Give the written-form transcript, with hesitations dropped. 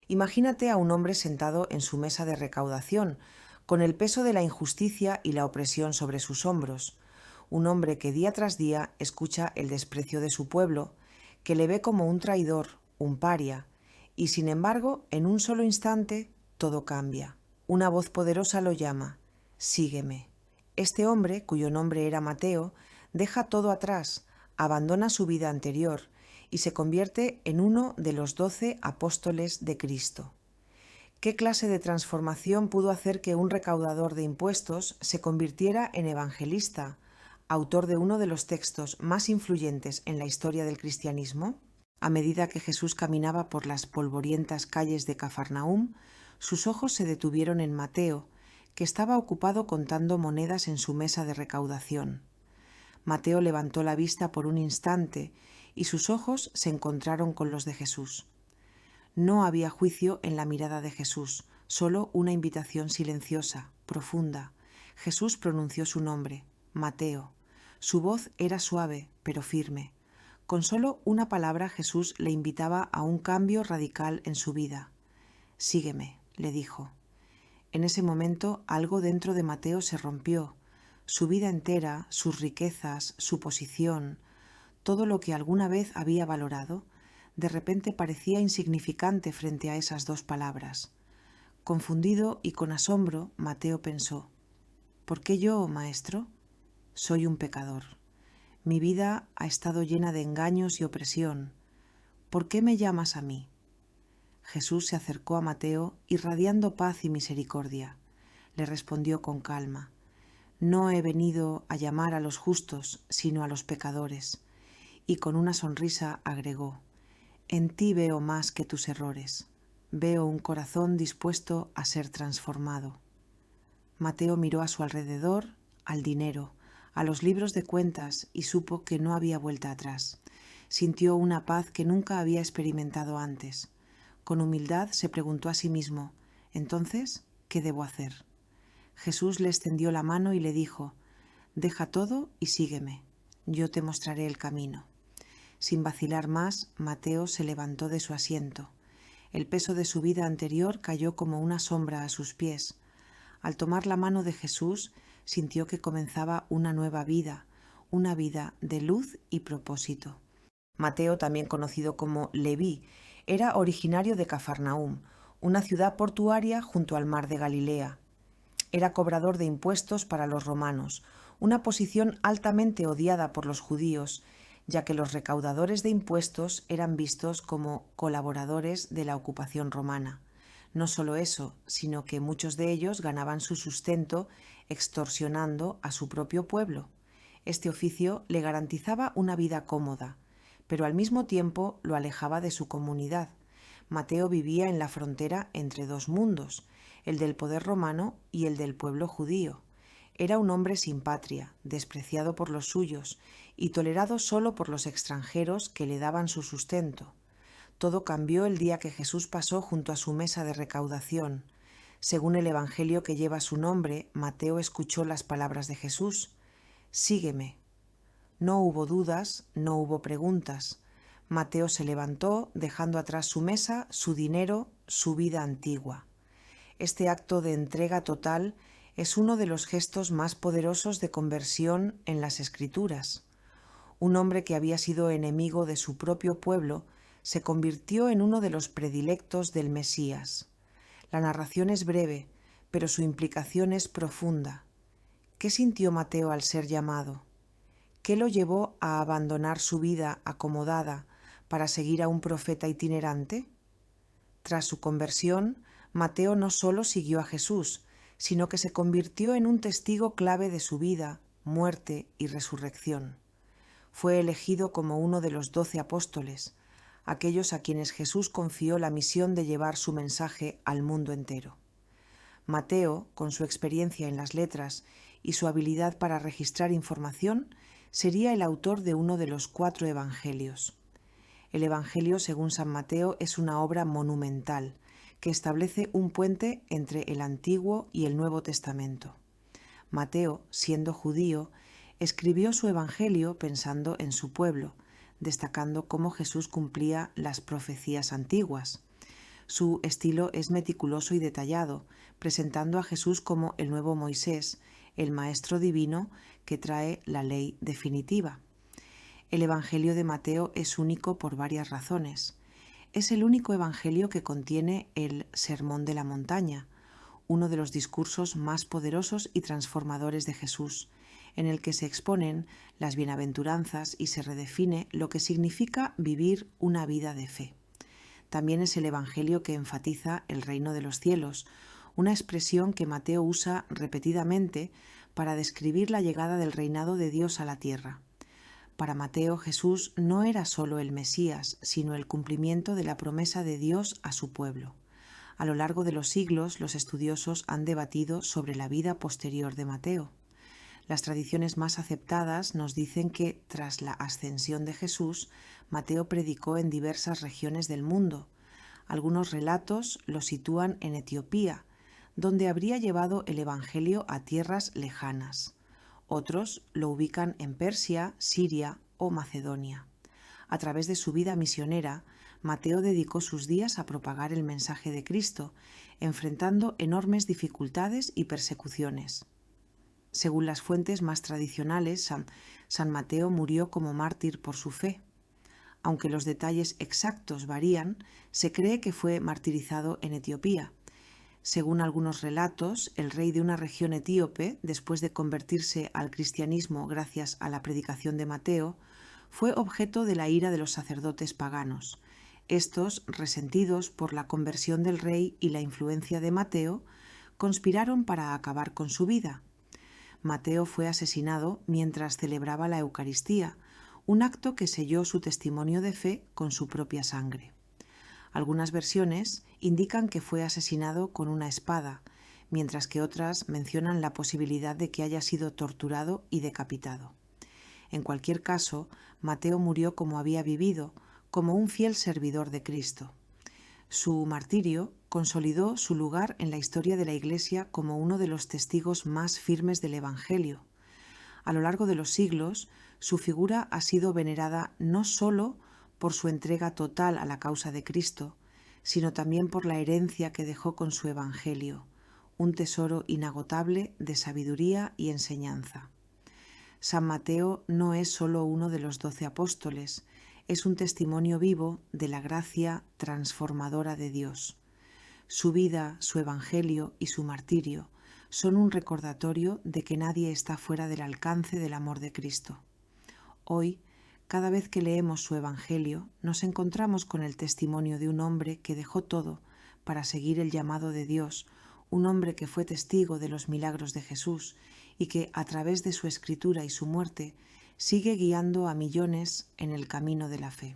Imagínate a un hombre sentado en su mesa de recaudación, con el peso de la injusticia y la opresión sobre sus hombros. Un hombre que día tras día escucha el desprecio de su pueblo, que le ve como un traidor, un paria, y sin embargo, en un solo instante, todo cambia. Una voz poderosa lo llama: sígueme. Este hombre, cuyo nombre era Mateo, deja todo atrás, abandona su vida anterior y se convierte en uno de los 12 apóstoles de Cristo. ¿Qué clase de transformación pudo hacer que un recaudador de impuestos se convirtiera en evangelista, autor de uno de los textos más influyentes en la historia del cristianismo? A medida que Jesús caminaba por las polvorientas calles de Cafarnaúm, sus ojos se detuvieron en Mateo, que estaba ocupado contando monedas en su mesa de recaudación. Mateo levantó la vista por un instante y sus ojos se encontraron con los de Jesús. No había juicio en la mirada de Jesús, solo una invitación silenciosa, profunda. Jesús pronunció su nombre, Mateo. Su voz era suave, pero firme. Con solo una palabra Jesús le invitaba a un cambio radical en su vida. Sígueme, le dijo. En ese momento algo dentro de Mateo se rompió. Su vida entera, sus riquezas, su posición, todo lo que alguna vez había valorado, de repente parecía insignificante frente a esas dos palabras. Confundido y con asombro, Mateo pensó: ¿por qué yo, maestro? Soy un pecador. Mi vida ha estado llena de engaños y opresión. ¿Por qué me llamas a mí? Jesús se acercó a Mateo, irradiando paz y misericordia. Le respondió con calma: no he venido a llamar a los justos, sino a los pecadores. Y con una sonrisa agregó: en ti veo más que tus errores. Veo un corazón dispuesto a ser transformado. Mateo miró a su alrededor, al dinero, a los libros de cuentas y supo que no había vuelta atrás. Sintió una paz que nunca había experimentado antes. Con humildad se preguntó a sí mismo: ¿entonces qué debo hacer? Jesús le extendió la mano y le dijo: deja todo y sígueme. Yo te mostraré el camino. Sin vacilar más, Mateo se levantó de su asiento. El peso de su vida anterior cayó como una sombra a sus pies. Al tomar la mano de Jesús, sintió que comenzaba una nueva vida, una vida de luz y propósito. Mateo, también conocido como Leví, era originario de Cafarnaúm, una ciudad portuaria junto al mar de Galilea. Era cobrador de impuestos para los romanos, una posición altamente odiada por los judíos, ya que los recaudadores de impuestos eran vistos como colaboradores de la ocupación romana. No solo eso, sino que muchos de ellos ganaban su sustento extorsionando a su propio pueblo. Este oficio le garantizaba una vida cómoda, pero al mismo tiempo lo alejaba de su comunidad. Mateo vivía en la frontera entre dos mundos, el del poder romano y el del pueblo judío. Era un hombre sin patria, despreciado por los suyos y tolerado solo por los extranjeros que le daban su sustento. Todo cambió el día que Jesús pasó junto a su mesa de recaudación. Según el Evangelio que lleva su nombre, Mateo escuchó las palabras de Jesús: sígueme. No hubo dudas, no hubo preguntas. Mateo se levantó, dejando atrás su mesa, su dinero, su vida antigua. Este acto de entrega total es uno de los gestos más poderosos de conversión en las Escrituras. Un hombre que había sido enemigo de su propio pueblo se convirtió en uno de los predilectos del Mesías. La narración es breve, pero su implicación es profunda. ¿Qué sintió Mateo al ser llamado? ¿Qué lo llevó a abandonar su vida acomodada para seguir a un profeta itinerante? Tras su conversión, Mateo no solo siguió a Jesús, sino que se convirtió en un testigo clave de su vida, muerte y resurrección. Fue elegido como uno de los 12 apóstoles, aquellos a quienes Jesús confió la misión de llevar su mensaje al mundo entero. Mateo, con su experiencia en las letras y su habilidad para registrar información, sería el autor de uno de los 4 evangelios. El Evangelio según San Mateo es una obra monumental que establece un puente entre el Antiguo y el Nuevo Testamento. Mateo, siendo judío, escribió su Evangelio pensando en su pueblo, destacando cómo Jesús cumplía las profecías antiguas. Su estilo es meticuloso y detallado, presentando a Jesús como el nuevo Moisés, el Maestro divino que trae la ley definitiva. El Evangelio de Mateo es único por varias razones. Es el único evangelio que contiene el Sermón de la Montaña, uno de los discursos más poderosos y transformadores de Jesús, en el que se exponen las bienaventuranzas y se redefine lo que significa vivir una vida de fe. También es el evangelio que enfatiza el reino de los cielos, una expresión que Mateo usa repetidamente para describir la llegada del reinado de Dios a la tierra. Para Mateo, Jesús no era solo el Mesías, sino el cumplimiento de la promesa de Dios a su pueblo. A lo largo de los siglos, los estudiosos han debatido sobre la vida posterior de Mateo. Las tradiciones más aceptadas nos dicen que, tras la ascensión de Jesús, Mateo predicó en diversas regiones del mundo. Algunos relatos lo sitúan en Etiopía, donde habría llevado el Evangelio a tierras lejanas. Otros lo ubican en Persia, Siria o Macedonia. A través de su vida misionera, Mateo dedicó sus días a propagar el mensaje de Cristo, enfrentando enormes dificultades y persecuciones. Según las fuentes más tradicionales, San Mateo murió como mártir por su fe. Aunque los detalles exactos varían, se cree que fue martirizado en Etiopía. Según algunos relatos, el rey de una región etíope, después de convertirse al cristianismo gracias a la predicación de Mateo, fue objeto de la ira de los sacerdotes paganos. Estos, resentidos por la conversión del rey y la influencia de Mateo, conspiraron para acabar con su vida. Mateo fue asesinado mientras celebraba la Eucaristía, un acto que selló su testimonio de fe con su propia sangre. Algunas versiones indican que fue asesinado con una espada, mientras que otras mencionan la posibilidad de que haya sido torturado y decapitado. En cualquier caso, Mateo murió como había vivido, como un fiel servidor de Cristo. Su martirio consolidó su lugar en la historia de la Iglesia como uno de los testigos más firmes del Evangelio. A lo largo de los siglos, su figura ha sido venerada no solo por su entrega total a la causa de Cristo, sino también por la herencia que dejó con su Evangelio, un tesoro inagotable de sabiduría y enseñanza. San Mateo no es solo uno de los 12 apóstoles, es un testimonio vivo de la gracia transformadora de Dios. Su vida, su Evangelio y su martirio son un recordatorio de que nadie está fuera del alcance del amor de Cristo. Hoy, cada vez que leemos su Evangelio, nos encontramos con el testimonio de un hombre que dejó todo para seguir el llamado de Dios, un hombre que fue testigo de los milagros de Jesús y que, a través de su escritura y su muerte, sigue guiando a millones en el camino de la fe.